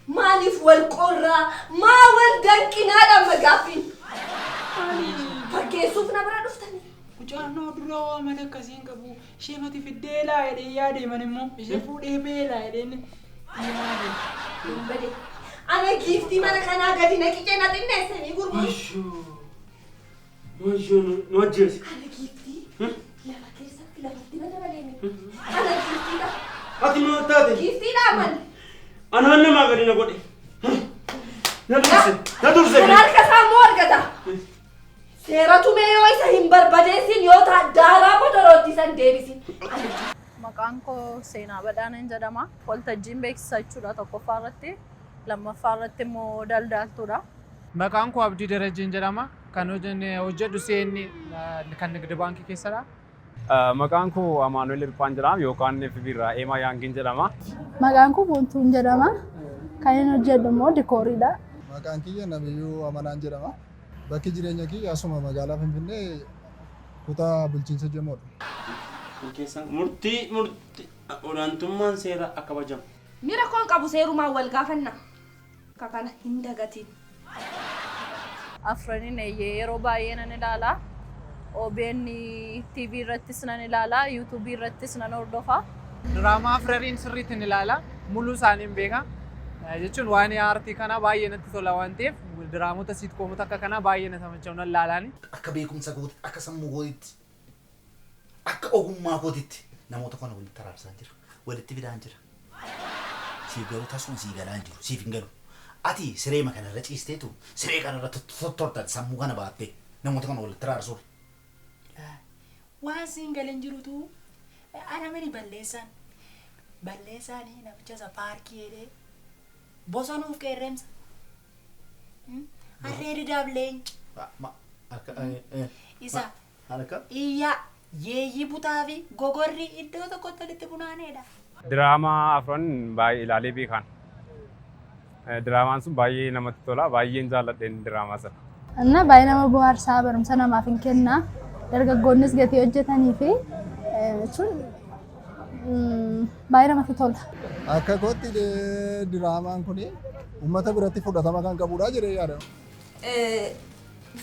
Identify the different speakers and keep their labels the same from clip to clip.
Speaker 1: مالف والقرة ما والدنكنا لما قافين فكيسوفنا برا نفتني
Speaker 2: وجانا دروا ما تكسين كبو شيمتي في الديلا يا دي من مو يشوفوا ده بيلا يدين
Speaker 1: بدي أنا كيفتي ما أنا قاعدين كيجينا الناس يقول
Speaker 3: ماشو نوجس
Speaker 1: أنا كيفتي لا بكيسة لا بتي ما تبليني أنا كيفتي لا
Speaker 3: أتي ما تادي
Speaker 1: كيفتي لا من
Speaker 3: أنا هن ما قدرنا قدي ندرسه
Speaker 1: أنا الكسام مورجدا سيرتو ميو إيسا هم بربادسين يوتا دارا بدروتي سان ديبسين
Speaker 4: maqaan koo seenaa badhaaneen jedhama. Waltajjiin beeksisachuudha tokkoffaa irratti lammaffaa irratti immoo daldaltuudha.
Speaker 5: Maqaan koo Abdii Darajjeen jedhama. Kan hojjedhu seenni kan Nigdi Baankii keessadha.
Speaker 6: Maqaan koo Amaanuel Irfaan jedhama yookaan FB irraa Eemaa Yaangiin jedhama.
Speaker 7: Maqaan koo Boontuun jedhama. Kan inni hojjedhu immoo dikooriidha.
Speaker 8: Maqaan kiyya Nabiyyuu Amanaan jedhama. Bakki jireenya kiyya asuma magaalaa Finfinnee kutaa bulchiinsa Jamoodha.
Speaker 3: murtii olaantummaan seera akka bajamu.
Speaker 1: Mira koon qabu seerumaan wal gaafanna. Kakana hin dagatiin.
Speaker 4: Afraniin yeroo baay'ee nan ilaala. OBN TV irrattis nan ilaala. YouTube irrattis nan hordofa.
Speaker 5: Diraamaa Afrariin sirriitti ni ilaala. Muluu isaaniin beeka. Jechuun waan aartii kana baay'ee natti tola waan ta'eef diraamota siitkoomota akka kana baay'ee natti machaa'u nan ilaalaani.
Speaker 9: Akka beekumsa gootitti, akka sammuu gootitti, akka ogummaa gootitti namoota kana walitti araarsaa jira. Walitti fidaan jira. Siif galu tasuma sii galaan jiru. Siif hin galu. Ati siree kanarra ciisteetu siree kanarra tortortan sammuu kana baattee namoota kana walitti araarsuuf.
Speaker 2: waan siin galeen jirutu ana mini balleessaanii namicha isa paarkii jedhee bosonuuf qeerremsa harree didaaf leenci isa iyyaa yeeyyii butaa fi gogorri iddoo tokkotti walitti bunaaneedha.
Speaker 6: Diraamaa afran baay'ee ilaalee beekan. Diraamaan sun baay'ee namatti tola. Baay'een jaalladheen diraamaa sana.
Speaker 7: Anna baay'ee nama bohaarsaa barumsa namaaf hin kenna. Dargaggoonnis gatii hojjetanii fi sun baay'ee namatti tola.
Speaker 8: Akka kootti diraamaan kun uummata biratti fudhatama kan qabudha jedhee yaada.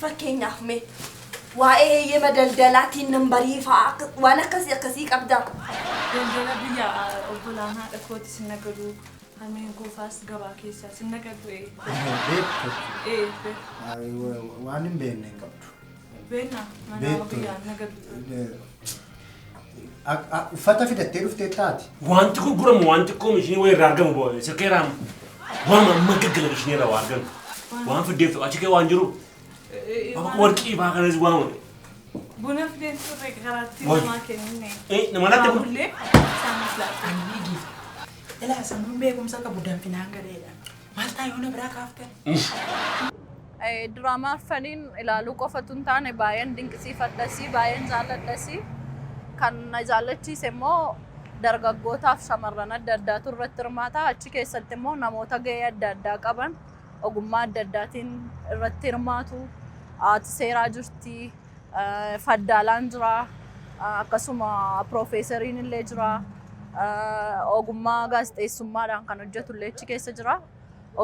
Speaker 1: Fakkeenyaaf mee waa'ee yema daldalaatiin nambarii fa'aa waan akkasii qabda.
Speaker 10: Daldala biyya obbolaanaa dhaqooti sinna gadu hameen goofaas gabaa keessaa sinna gadu
Speaker 9: waan hin beekne hin qabdu.
Speaker 10: Beekna manaa biyyaa na gadu.
Speaker 9: Uffata fidattee dhuftee taati.
Speaker 3: Wanti kun guramu wanti kun ishee wayii irraa argamu boo'e sirkeeraan waan amma gaggala ishee irraa argamu waan fiddeef achi kee waan jiru. Warqii baa kanas waan
Speaker 10: buna fideen turre karaatti namaa kennine.
Speaker 3: Nama latte kun.
Speaker 10: Bullee saanus laata.
Speaker 2: Ani giif. Ilaa sammuun beekumsa qabu danfinaan galeedha. Maal ta'a yoo na biraa kaaftan?
Speaker 4: Diraamaa Afraniin ilaaluu qofatu hin taane baay'een dinqisiifadhasi baay'een jaalladhasi. Kan na jaallachiise immoo dargaggootaaf shamarran adda addaatu irratti hirmaata. Achi keessatti immoo namoota gahee adda addaa qaban ogummaa adda addaatiin irratti hirmaatu. Ati seeraa jirti, faddaalaan jira, akkasuma piroofeesariin illee jira, ogummaa gaazexeessummaadhaan kan hojjetu illee achi keessa jira.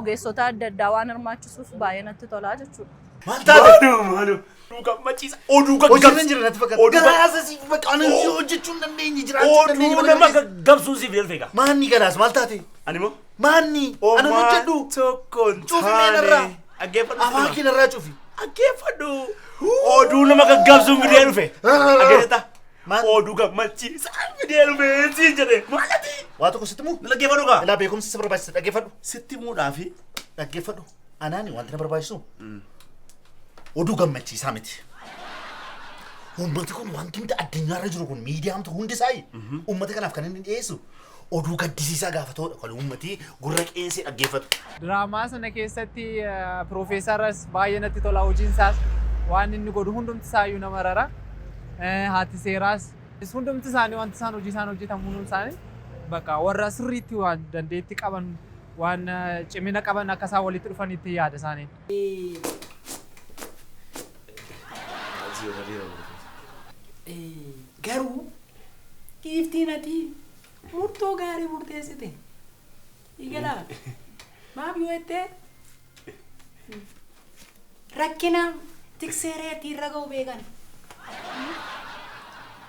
Speaker 4: Ogeessota adda addaa waan hirmaachisuuf baay'ee natti tolaa jechuudha.
Speaker 9: Maal taate? Oduu gammachiisa. Oduu gaggabsiisa. Oduu garaasasi maqaan hojjechuun dandeenye jiraachuu dandeenye.
Speaker 3: Oduu nama gaggabsuu siif ilfeega.
Speaker 9: Maanni garaas maal taate?
Speaker 3: Ani moo?
Speaker 9: Maanni? Ana hojjedhu.
Speaker 3: Tokkoon
Speaker 9: Cuufi meenarraa.
Speaker 3: Aggeeffadhu.
Speaker 9: Afaan keenarraa cuufi.
Speaker 3: Aggeeffadhu. Oduu nama gaggabsuun fidee dhufe. Aggeeffata. Oduu gammachiisa fidee dhufe siin jedhe. Maalati?
Speaker 9: Waa tokko sitti muu?
Speaker 3: Dhaggeeffadhu kaa?
Speaker 9: Ilaa beekumsi si barbaachisa dhaggeeffadhu.
Speaker 3: Sitti muudhaafi.
Speaker 9: Dhaggeeffadhu. Anaani wanti na barbaachisu. Oduu gammachiisaa miti. Uummati kun wanti nuti addunyaarra jiru kun miidiyaamtu hundi isaayi. Uummata kanaaf kan inni dhiyeessu oduu gaddisiisaa gaafa ta'udha. Kan uummati gurra qeensee dhaggeeffatu.
Speaker 5: Diraamaa sana keessatti piroofeesaras baay'ee natti tola hojiin isaas waan inni godhu hundumti isaayyuu nama rara. Haati seeraas hundumti isaanii wanti isaan hojii isaan hojjetan hundumti isaanii bakka warra sirriitti waan dandeetti qaban waan cimina qaban akka isaan walitti dhufanitti yaada isaanii.
Speaker 2: Garuu giiftiin ati murtoo gaarii murteessite. Eegalaa. Maaf yoo jettee rakkina tikseereetii irra ga'u beekan.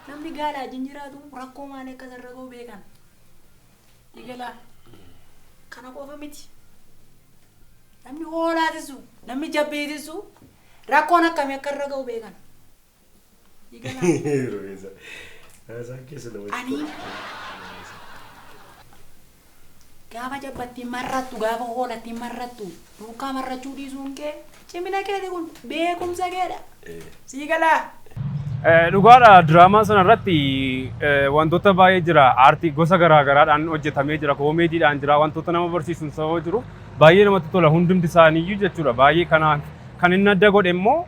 Speaker 2: Namni gaalaa jiraatu rakkoo maal akkas irra ga'u beekan. Eegalaa kana qofa miti. Namni hoolaatisu, namni jabbeetisu rakkoon akkamii akka irra ga'u beekan. Ani gaafa jabbattiin marrattu, gaafa hoolattiin marrattu, duukaa marrachuu dhiisuun kee cimina keeti kun beekumsa keedha. Sii galaa.
Speaker 6: Dhugaadha diraamaa sana irratti wantoota baay'ee jira. Aartii gosa garaa garaadhaan hojjetamee jira. Koomeediidhaan jira. Wantoota nama barsiisuun sababa jiru baay'ee namatti tola. Hundumti isaaniiyyuu jechuudha. Baay'ee kanaaf kan inni adda godhe immoo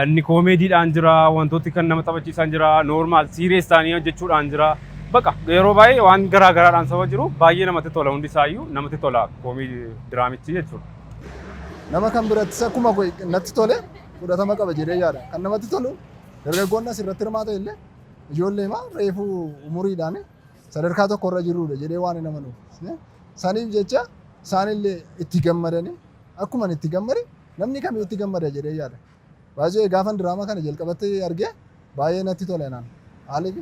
Speaker 6: inni koomeediidhaan jira. Wantooti kan nama taphachiisan jira. Noormaal siiriyees ta'anii hojjechuudhaan jira. Baqa yeroo baay'ee waan garaa garaadhaan sababa jiru baay'ee namatti tola. Hundi isaayyuu namatti tola koomeedii diraamichi jechuudha.
Speaker 8: Nama kan birattis akkuma natti tole fudhatama qaba jedhee yaada. Kan namatti tolu dargaggoonni asirratti hirmaatan illee ijoollee reefuu umuriidhaan sadarkaa tokko irra jirudha jedhee waan nama nuuf. Saniif jecha isaanillee itti gammadanii akkuma itti gammade namni kamiyyuu itti gammada jedhee yaada. Baay'ee gaafan diraamaa kana jalqabatti argee baay'ee natti tole naan. Haaliif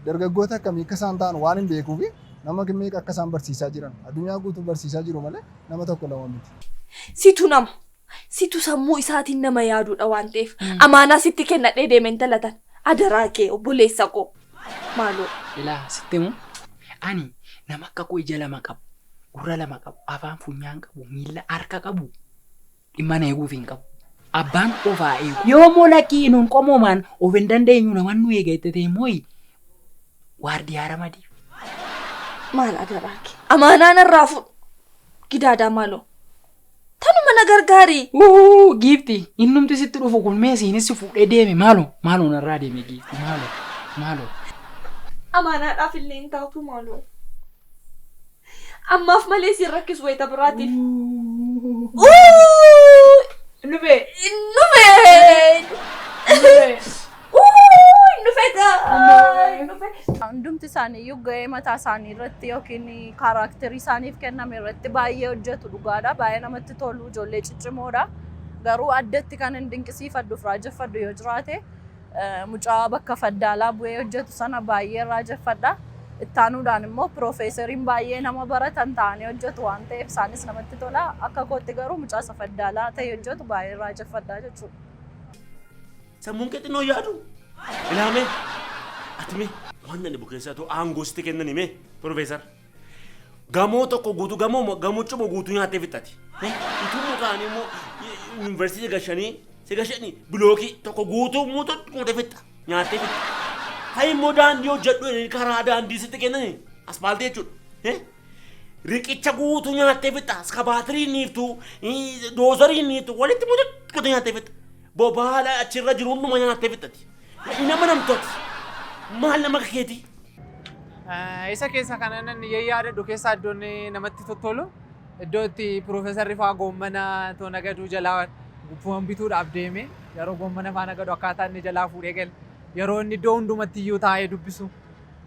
Speaker 8: dargaggoota akkamii akka isaan ta'an waan hin beekuuf nama meeqa akka isaan barsiisaa jiran addunyaa guutuu barsiisaa jiru malee nama tokko lama miti.
Speaker 1: Situ nama. Situ sammuu isaatiin nama yaadudha waan ta'eef amaanaa sitti kennadhee deemeen talatan adaraa kee obboleessa koo maaloo.
Speaker 2: Ilaa sitti immoo ani nama akka koo ija lama qabu, gurra lama qabu, afaan funyaan qabu, miila harka qabu dhimma na eeguuf hin qabu. Abbaan ofaa eegu. Yoo moolakii nuun qomoomaan of hin dandeenyu nama nu eegate ta'e immoo waardiyaa ramadii.
Speaker 1: Maal adaraa kee amaanaan irraa fudhu gidaadaa maaloo. Tanuma na gargaari.
Speaker 2: Giifti innumti sitti dhufu kun meesiinis fuudhee deeme maaloo narraa deeme giifti maaloo.
Speaker 1: Amaanaadhaaf illee hin taatu maaloo. Ammaaf malee si rakkisu wayita biraatiif.
Speaker 2: Nufee.
Speaker 4: Hundumti isaaniiyyuu gahee mataa isaanii irratti yookiin kaaraakterii isaaniif kenname irratti baay'ee hojjetu dhugaadha. Baay'ee namatti tolu ijoollee ciccimoodha. Garuu addatti kan hin dinqisiifadhu fi raajeffadhu yoo jiraate mucaa bakka faddaalaa bu'ee hojjetu sana baay'ee raajeffadha. Ittaanuudhaan immoo piroofeesariin baay'ee nama baratan ta'anii hojjetu waan ta'eef isaanis namatti tola. Akka kootti garuu mucaa isa faddaalaa ta'e hojjetu baay'ee raajeffadha jechuudha.
Speaker 3: Sammuun kee xinnoo yaadu. Ilaamee atime waan ani bukeessaa ta'u aangoo sitti kennan hime piroofeesar. Gamoo tokko guutuu gamoo cimo guutuu nyaattee fixxati. Utuu mukaanii immoo yuunivarsiitii gashanii bilookii tokko guutuu muutee fixxa nyaattee fixxa. Hai immoo daandii hojjedhu karaa daandii sitti kennan aspaaltii jechuudha. Riqicha guutuu nyaattee fixxa iskabaatirii niiftuu doozarii niiftuu walitti muutee nyaattee fixxa. Bobaala achirra jiru hunduma nyaattee fixxati. Nama namtooti. Maal nama keeti?
Speaker 5: Isa keessa kanan yaadadhu keessa iddoon namatti tottolu iddoo itti piroofeesarri fa'aa goommana toona gaduu jalaa bu'uun bituudhaaf deeme yeroo goommana faana gadu akkaataa inni jalaa fuudhee gale yeroo inni iddoo hundumatti iyyuu taa'ee dubbisu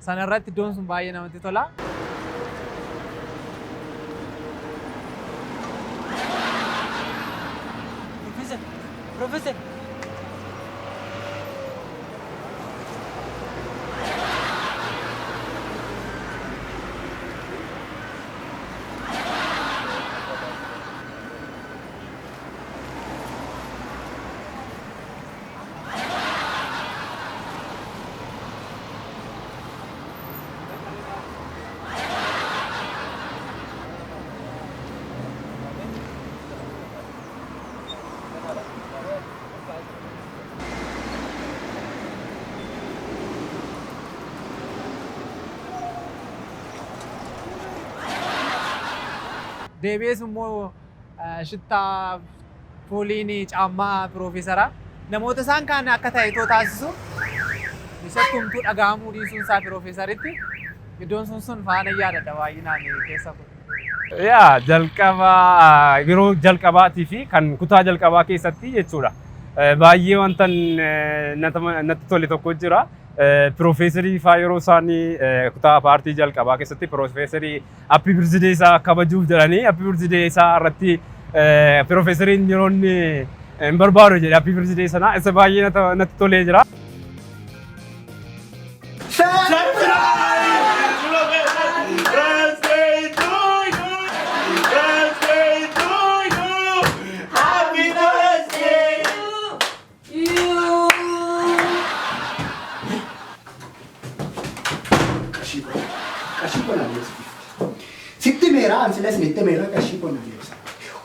Speaker 5: sanarratti iddoon sun baay'ee namatti tola.
Speaker 2: Professor.
Speaker 5: Deebi'ees immoo shittaa fooliin caammaa piroofeesaraa namoota isaan kaan akka ta'e taasisu isatti humtuu dhaga'amuu dhiisuun isaa piroofeesaritti iddoon sun faana yaadadha baay'inaan keessa kun.
Speaker 6: Yaa yeroo jalqabaatii fi kan kutaa jalqabaa keessatti jechuudha. Baay'ee wanta natti tole tokko jira. Piroofeesarii fa'aa yeroo isaanii kutaa paartii jalqabaa keessatti piroofeesarii Happy Birthday isaa kabajuuf jedhanii Happy Birthday isaa irratti piroofeesariin yeroo inni hin barbaadu jedhe Happy Birthday sana isa baay'ee natti tolee jira.
Speaker 11: Sitti meeraa ansilee sinitti meeraa qarshii qonna deemsa.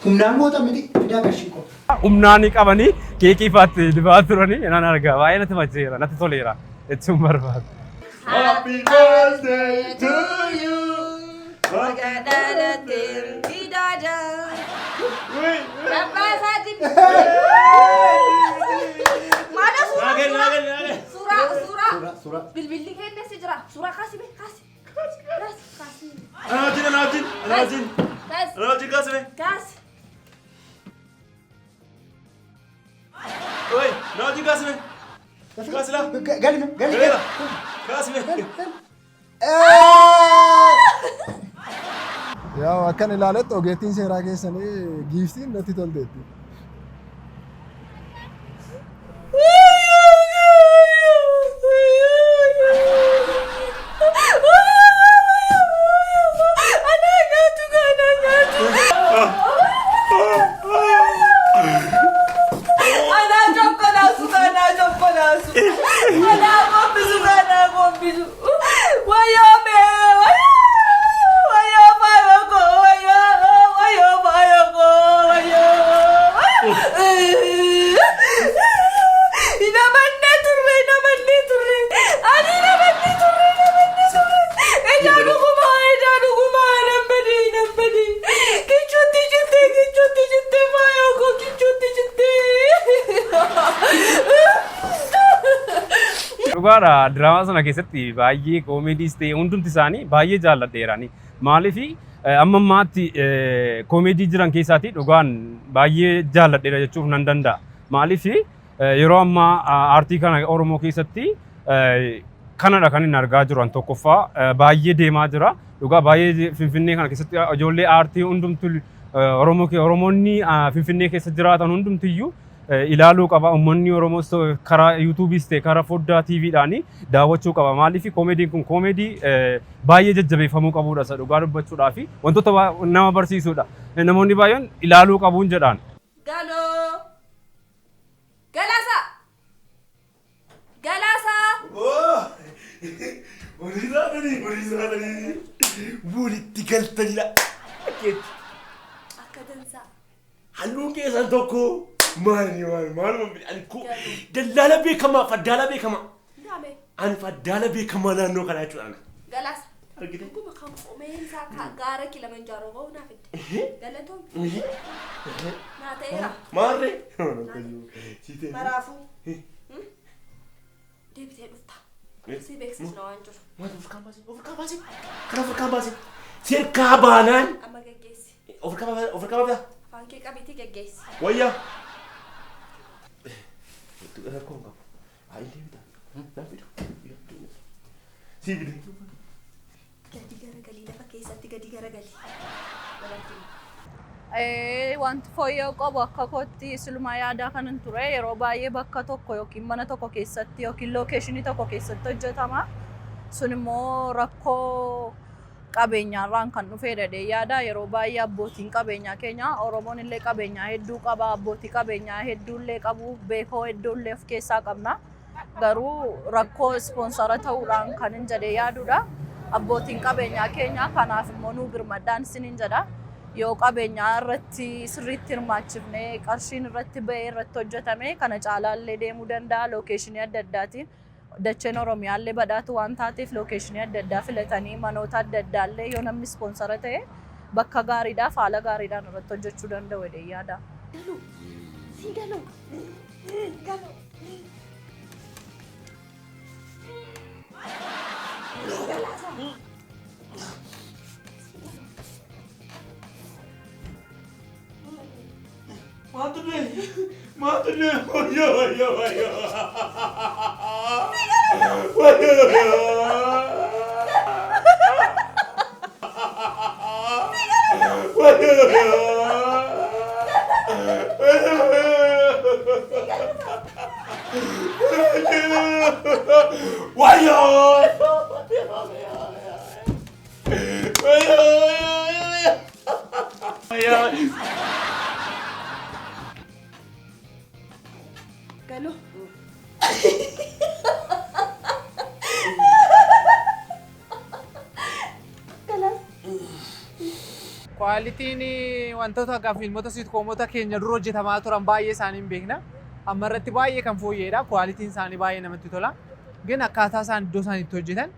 Speaker 11: Humnaan goota miti fidaa qarshii qonna.
Speaker 6: Humnaan qabanii keekii faatti dibaa turanii nan argaa baay'ee natti macheera natti toleera jechuun barbaada.
Speaker 3: Happy birthday to you.
Speaker 1: Suuraa. Bilbilli keenya si jira. Suuraa kaasi.
Speaker 3: Anajin. Kaasi. Oi, Anajin kaasi. Kaasi la.
Speaker 11: Gali.
Speaker 3: Kaasi.
Speaker 8: Yaa akkan ilaaletti ogeettiin seeraa keessanii giiftiin natti tolteetti.
Speaker 6: Dhugaadha diraamaa sana keessatti baay'ee koomeediis ta'e hundumti isaanii baay'ee jaalladheerani. Maaliif amma ammaatti koomeedii jiran keessaati dhugaan baay'ee jaalladheera jechuuf nan danda'a. Maaliif yeroo ammaa aartii kana Oromoo keessatti kanadha kan inni argaa jiru tokkoffaa baay'ee deemaa jira. Dhugaa baay'ee Finfinnee kana keessatti ijoollee aartii hundumtu Oromoonni Finfinnee keessa jiraatan hundumtiyyuu ilaaluu qaba. Uummanni Oromoos karaa YouTubeis ta'e karaa foddaa TVdhaani daawwachuu qaba. Maaliif koomeediin kun koomeedii baay'ee jajjabeeffamuu qabudha isa dhugaa dubbachuudhaa fi wantoota nama barsiisudha. Namoonni baay'een ilaaluu qabuun jedhaan.
Speaker 1: Galaasaa!
Speaker 3: Walitti galtanidha.
Speaker 1: Akka dansaa.
Speaker 3: Halluun keessan tokko maaluma dallaala beekamaa faddaala beekamaa. Ani faddaala beekamaa naannoo kanaa jechuudha.
Speaker 1: Galaasa. Akkuma kan qomeen isaa gaara Kilimanjaaroo ba'uu naaf idde. Galatoon. Naa ta'eera.
Speaker 3: Maarree.
Speaker 1: Maraafuu. Deebitee dhufta. Si beeksisna waan jiru.
Speaker 3: Maal ofirkaan baasee. Sirkaa baanaan.
Speaker 1: Amma geggeessi.
Speaker 3: Ofirkaa baaftaa.
Speaker 1: Afaan kee qabiitii geggeessi.
Speaker 3: Wayyaa. Rakkoon qabu. Ayilee bitaa. Si bide.
Speaker 1: Gadi garagalii lafa keessatti gadi garagalii.
Speaker 4: Wanti fooyya'u qabu akka kootti silumaa yaadaa kanan ture yeroo baay'ee bakka tokko yookiin mana tokko keessatti yookiin lookeeshinii tokko keessatti hojjetama. Sun immoo rakkoo qabeenyaarraan kan dhufee dhadhee yaada yeroo baay'ee abbootiin qabeenyaa keenya Oromoon illee qabeenyaa hedduu qaba abbootii qabeenyaa hedduullee qabu beekoo hedduullee of keessaa qabna. Garuu rakkoo ispoonsara ta'uudhaan kan hin jedhee yaadudha. Abbootiin qabeenyaa keenya kanaaf immoo nuu birmaddaan isiniin jedha. Yoo qabeenyaa irratti sirriitti hirmaachifnee qarshiin irratti ba'ee irratti hojjetame kana caalaallee deemuu danda'a lookeeshinii adda addaatiin. Dacheen Oromiyaallee badhaatu waan taateef lookeeshinii adda addaa filatanii manoota adda addaallee yoo namni ispoonsara ta'e bakka gaariidhaaf haala gaariidhaan irratti hojjechuu danda'u jedhee yaada.
Speaker 3: Maaf tuh deh.
Speaker 1: Galu.
Speaker 5: Kwaalitiin wantoota akka fiilmota siitkoomota keenya dura hojjetamaa turan baay'ee isaanii hin beekna. Amma irratti baay'ee kan fooyya'edha. Kwaalitiin isaanii baay'ee namatti tola. ግን akkaataa isaan iddoo isaan itti hojjetan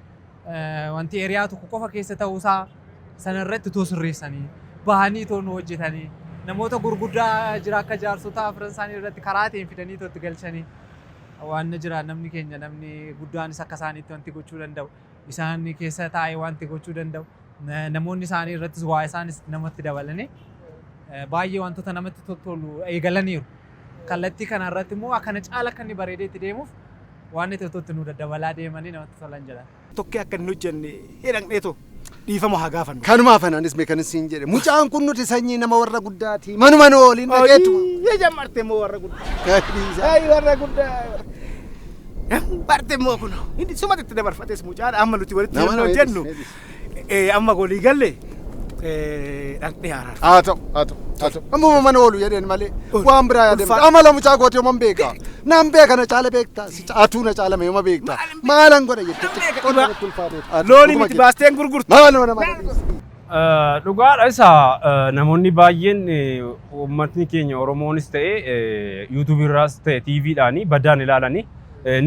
Speaker 5: wanti eriyaa tokko qofa keessa ta'uusaa sana irratti too sirreessanii bahanii too nu hojjetanii namoota gurguddaa jira akka jaarsota afran isaanii irratti karaa ta'een fidanii too itti galchanii waan jira namni keenya namni guddaanis akka isaaniitti wanti gochuu danda'u isaan keessa taa'ee wanti gochuu danda'u namoonni isaanii irrattis waa isaanis namatti dabalanii baay'ee wantoota namatti tolu eegalaniiru. Kallattii kana irratti immoo akkana caala akka inni bareedee itti deemuuf waan itti toltu nu daddabalaa deemanii namatti tolan jedhan.
Speaker 11: Tokkee akka inni hojjenne hidhaqneetu dhiifama haa gaafannu. Kanuma afanaanis meekanisiin jedhe mucaan kun nuti sanyii nama warra guddaati. Manuma nu waliin dhageetu. Yaa jammarte moo warra guddaa. Ayi warra guddaa. Barte moo kun. Inni sumatti itti dabarfates mucaan amma nuti walitti hojjennu. Amma golii galle dhaqnee haaraadha. Haa ta'u. Amma mana oolu jedheen malee waan biraa yaadame. Amala mucaa kooti yooma beeka. Nan beeka na caala beekta. Atuu na caala yooma beekta. Maalan godha jettee. Loonii miti baasteen gurgurtu.
Speaker 6: Dhugaadha isa namoonni baay'een uummatni keenya Oromoonis ta'e yuutuubiirraas ta'e tiiviidhaanii baddaan ilaalanii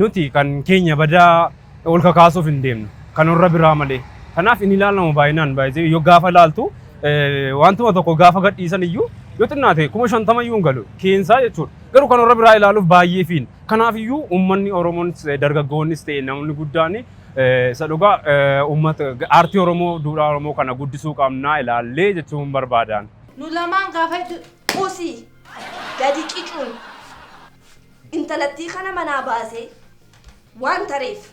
Speaker 6: nuti kan keenya badaa ol kakaasuuf hin deemnu kan warra biraa malee. Kanaaf inni ilaalamu baay'inaan baay'ee yoo gaafa ilaaltu wantuma tokko gaafa gadhiisan iyyuu yoo xinnaate 50,000 iyyuu hin galu keensaa jechuudha. Garuu kan warra biraa ilaaluuf baay'ee fiin. Kanaaf iyyuu uummanni Oromoonis dargaggoonnis ta'e namoonni guddaan isa dhugaa uummata aartii Oromoo duudhaa Oromoo kana guddisuu qabnaa ilaallee jechuun barbaadan.
Speaker 1: Nu lamaan gaafa usii gadi qicuun intalattii kana manaa baasee waan tareef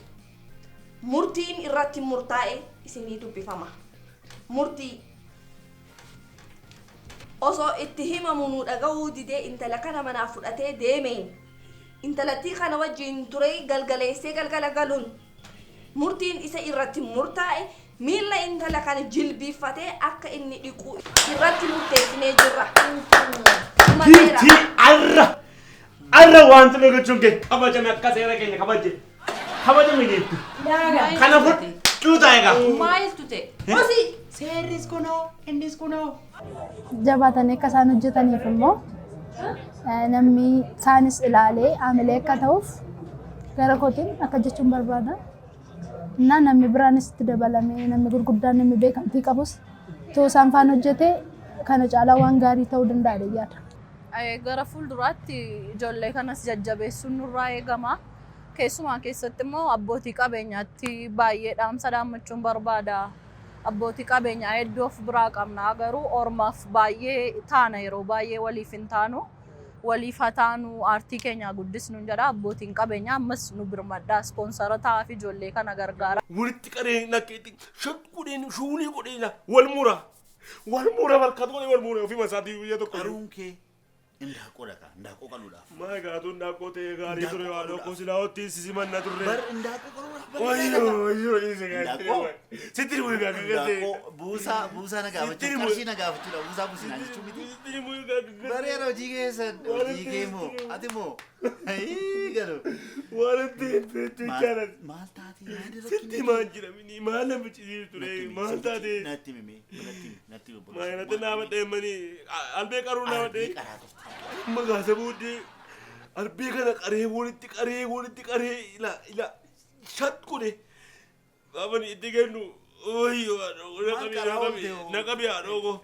Speaker 1: murtiin irratti murtaa'e isinii dubbifama. Murtii osoo itti himamu nu dhaga'uu didee intala kana manaa fudhatee deemeen intalattii kana wajjin ture galgaleessee galgala galuun murtiin isa irratti murtaa'e miila intala kana jilbiiffatee akka inni dhiqu irratti murteessinee jirra.
Speaker 3: Tii arra wanti nu gochuun kee kabajame akka seera keenya kabajame geettu. Kana fudhuu taa'e gaa.
Speaker 1: Maaltu ta'e? Osii.
Speaker 11: Seerris kunoo innis kunoo.
Speaker 7: Jabaatanii akka isaan hojjetaniif immoo namni isaanis ilaalee aamilee akka ta'uuf gara kootiin akka jechuun barbaada. Innaa namni biraanis itti dabalamee namni gurguddaan namni beekamtii qabus too isaan faan hojjetee kana caalaa waan gaarii ta'uu danda'a yaada.
Speaker 4: Gara fuulduraatti ijoollee kanas jajjabeessuun nurraa eegama. Keessumaa keessatti immoo abbootii qabeenyaatti baay'ee dhaamsa dhaammachuun barbaada. Abbootii qabeenyaa hedduu of biraa qabna garuu ormaaf baay'ee taana yeroo baay'ee waliif hin taanu. Waliif haa taanu aartii keenya guddisnu jedha abbootiin qabeenyaa ammas nu birmadhaa ispoonsara ta'aa fi ijoollee kana gargaara.
Speaker 3: Walitti qaree nakkeetti shakkuudhaan shuunii godheena wal mura barkatoonni wal mura ofii masaatii biyya tokko.
Speaker 9: Qaruun kee indaaqqoo dhaqa indaaqqoo qaluudhaaf.
Speaker 3: Maa gaatu indaaqqoo ta'ee gaarii ture waan tokko silaa hottiin sisimanna turre.
Speaker 9: Bar indaaqqoo qaluudhaaf.
Speaker 3: Wayyoo isa gaafate. Sitti muu gaafate.
Speaker 9: Buusaa na gaafachuu qarshii na gaafachuudha buusaa buusinaa jechuun miti. Bareera hojii keessan hojii kee moo ati moo galu.
Speaker 3: Waan ta'eef jaalladha.
Speaker 9: Maal taatee yaada
Speaker 3: sitti maal jedhamini maal nama cisiisu ture maal taatee.
Speaker 9: Natti mimi natti bobbola.
Speaker 3: Maa natti nama deemanii albee qaruu nama deemu. Magaasa booddee albee kana qaree walitti qaree ila shat kune gaafani itti kennu oyyoo naqabii haadhoo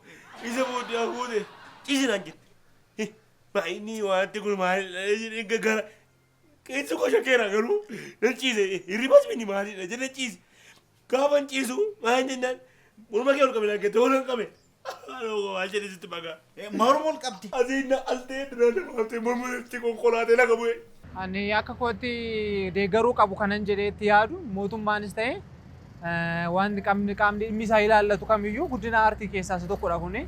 Speaker 3: isa booddee haguute ciisinaan jette baay'inni wanti kun maali gara keessi kosha keera garuu nan ciise hirribas mini maalidha jedhe ciise gaafan ciisu maal jennaan morma kee ol qabe laggette ol hin qabe haadhoo maal jedhe sitti bagaa
Speaker 9: Mormol qabdi.
Speaker 3: Asiin altee dura dabalatee morma itti konkolaatee laga bu'e
Speaker 5: Ani akka kootti deeggaruu qabu kanan jedheetti yaadu mootummaanis ta'e waan qaamni dhimmi isaa ilaallatu kamiyyuu guddina aartii keessaa isa tokkodha kuni.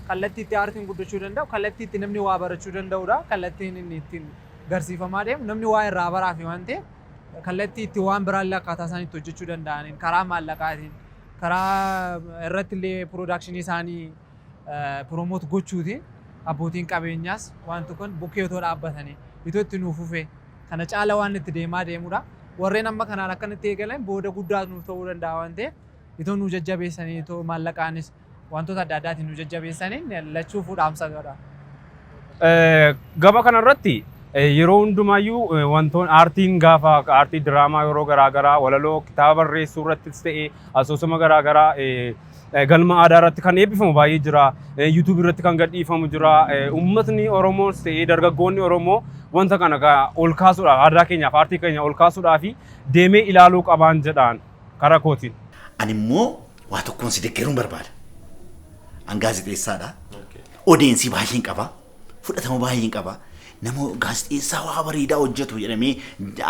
Speaker 5: Kallattii itti aartiin guddachuu danda'u, kallattii itti namni waa barachuu danda'udha. Kallattiin inni ittiin garsiifamaa deemu namni waa irraa baraa fi waan ta'eef kallattii itti waan biraallee akkaataa isaaniitti hojjechuu danda'aniin karaa maallaqaatiin karaa irratti illee piroodakshinii isaanii piroomoot gochuutiin abbootiin qabeenyaas wanti kun bukkee otoo dhaabbatanii itoo itti nuuf ufee kana caala waan itti deemaa deemudha. Warreen amma kanaan akkanatti eegalan booda guddaa nuuf ta'uu danda'a waan ta'eef itoo nu jajjabeessanii itoo maallaqaanis wantoota adda addaatiin nu jajjabeessanii lachuu fuudhaamsa godha.
Speaker 6: Gaba kanarratti yeroo hundumaayyuu wantoonni aartiin gaafa aartii diraamaa yeroo garaagaraa walaloo kitaaba barreessuu irrattis ta'e asoosama garaagaraa galma aadaa irratti kan eebbifamu baay'ee jira. YouTube irratti kan gadhiifamu jira. Uummatni Oromoos ta'e dargaggoonni Oromoo wanta kana ol kaasuudhaaf aadaa keenyaaf aartii keenya ol kaasuudhaaf deemee ilaaluu qaban jedhaan karaa kootiin.
Speaker 9: Ani immoo waa tokkoon si deeggaruun barbaada. An gaazexeessaadha. Odeensi baay'een qaba. Fudhatama baay'een qaba. Nama gaazexeessaa waa bareedaa hojjetu jedhamee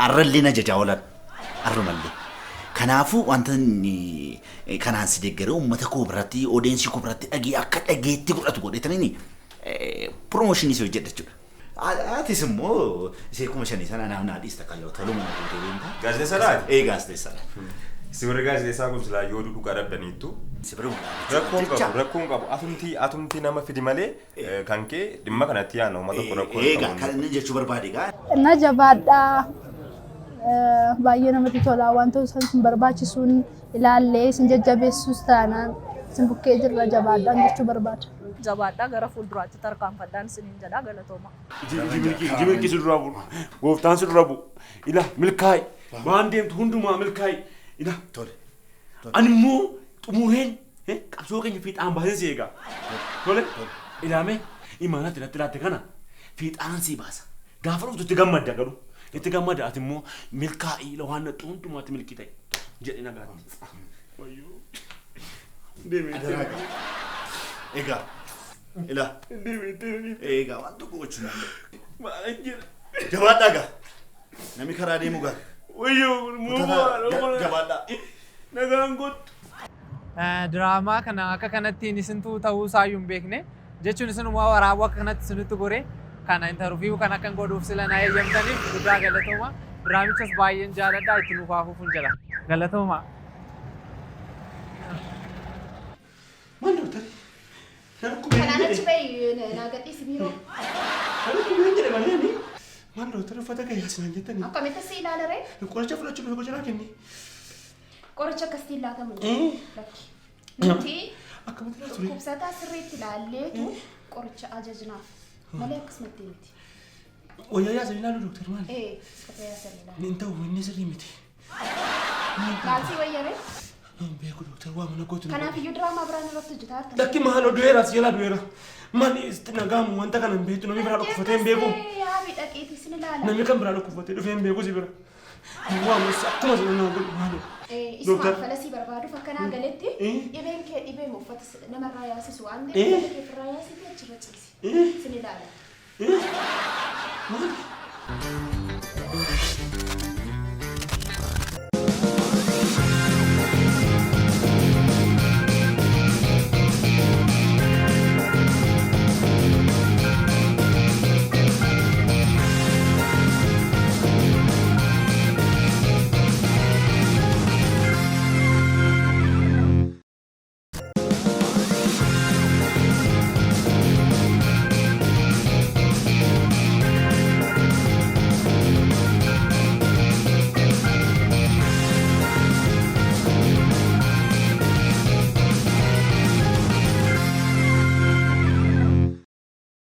Speaker 9: arrallee na jajaa oolan. Arrumallee. Kanaafuu wanta kanaan si deeggaree uummata koo biratti odeensi koo biratti dhagee akka dhageetti godhatu godhatanii piroomooshinii si hojjedha jechuudha. Atis immoo seekuma shanii sana naaf dhiista kayyoo toluu mana guutee beektaa.
Speaker 3: Gaazexeessaadha?
Speaker 9: Gaazexeessaadha.
Speaker 3: Si warri gaazexeessaa kun silaa yoo dhugaa dhabdaniittu.
Speaker 9: Si biroo.
Speaker 3: Rakkoon qabu. Atumti nama fidi malee kan kee dhimma kanatti yaana uummata koo rakkoo.
Speaker 9: Egaa kan inni jechuu barbaade gaa.
Speaker 7: Na jabaadhaa. Baay'ee namatti tola wantoota isin barbaachisuun ilaallee isin jajjabeessuus taanaan isin bukkee jirra jabaadhaan jechuu barbaada.
Speaker 4: Jabaadhaa gara fuulduraatti tarkaanfadhaan isiniin jedhaa galatooma.
Speaker 3: Jimilki si dura bu'u. Gooftaan si dura bu'u. Ila milkaa'i. Waan deemtu hundumaa milkaa'i. Ila.
Speaker 9: Tole.
Speaker 3: Ani immoo xumureen qabsoo keenya fiixaan baasee si eega. Tole. Ilaame imaanatti natti laatte kana fiixaan si baasa. Gaafa dhuftutti gammadda garuu. Itti gammada ati immoo milkaa'ii waan na hundumaatti milkii ta'e jedhee nagaatti. Wayyoo. Deemee.
Speaker 9: Egaa. Ila. Egaa waan tokko gochuu danda'u.
Speaker 3: Maal jira?
Speaker 9: Jabaadhaa gaa. Namni karaa deemu gaa.
Speaker 3: Wayyoo jabaadhaa. Nagaan gootu.
Speaker 5: Diraamaa kana akka kanattiin isintu ta'uu isaayyuu hin beekne jechuun isinuma waraabuu akka kanatti isinitti goree kana interview kan akka godhuuf sila na eeyyamtaniif guddaa galatooma. Diraamichas baay'een jaaladhaa itti nuuf haafuufun jira. Galatooma.
Speaker 3: Maal doktari?
Speaker 1: Kanaan achi bahi naa gadhiisi biiroo.
Speaker 3: Kan jedhe malee ni maal doktari uffata gayyaa sinaan jettanii?
Speaker 1: Akkamitti si ilaala ree?
Speaker 3: Qoricha fudhachuu dhufe gocha naa kenni.
Speaker 1: Qoricha akkasitti laatamu. Lakki. Nuti dhukkubsataa sirriitti ilaalleetu qoricha ajajnaaf. Malee akkasumatti miti.
Speaker 3: Wayyaa sirrii ilaalu doktari maali?
Speaker 1: Wayyaa sirrii ilaalu.
Speaker 3: Nin ta'u inni sirrii miti.
Speaker 1: Maalsi wayyaree?
Speaker 3: Beeku doktari waa mana gootu.
Speaker 1: Kanaaf iyyuu diraamaa biraan irratti hojjetaa jirta.
Speaker 3: Lakki maaloo du'eera si jalaa du'eera. Maali itti nagaamu wanta kana hin beektu namni biraa dhukkufatee hin beeku.
Speaker 1: Yaabi dhaqiitii sin ilaala.
Speaker 3: Namni kan biraa dhukkufatee dhufee hin beeku si bira. Waa mas akkuma si nama godhu maaloo.
Speaker 1: Isuma falasii barbaaduuf akkanaa galetti dhibeen kee dhibee uffata namarraa yaasisu waan ta'eef kee firraa yaasitee achirra ciisi. Sin ilaala.
Speaker 3: Maali?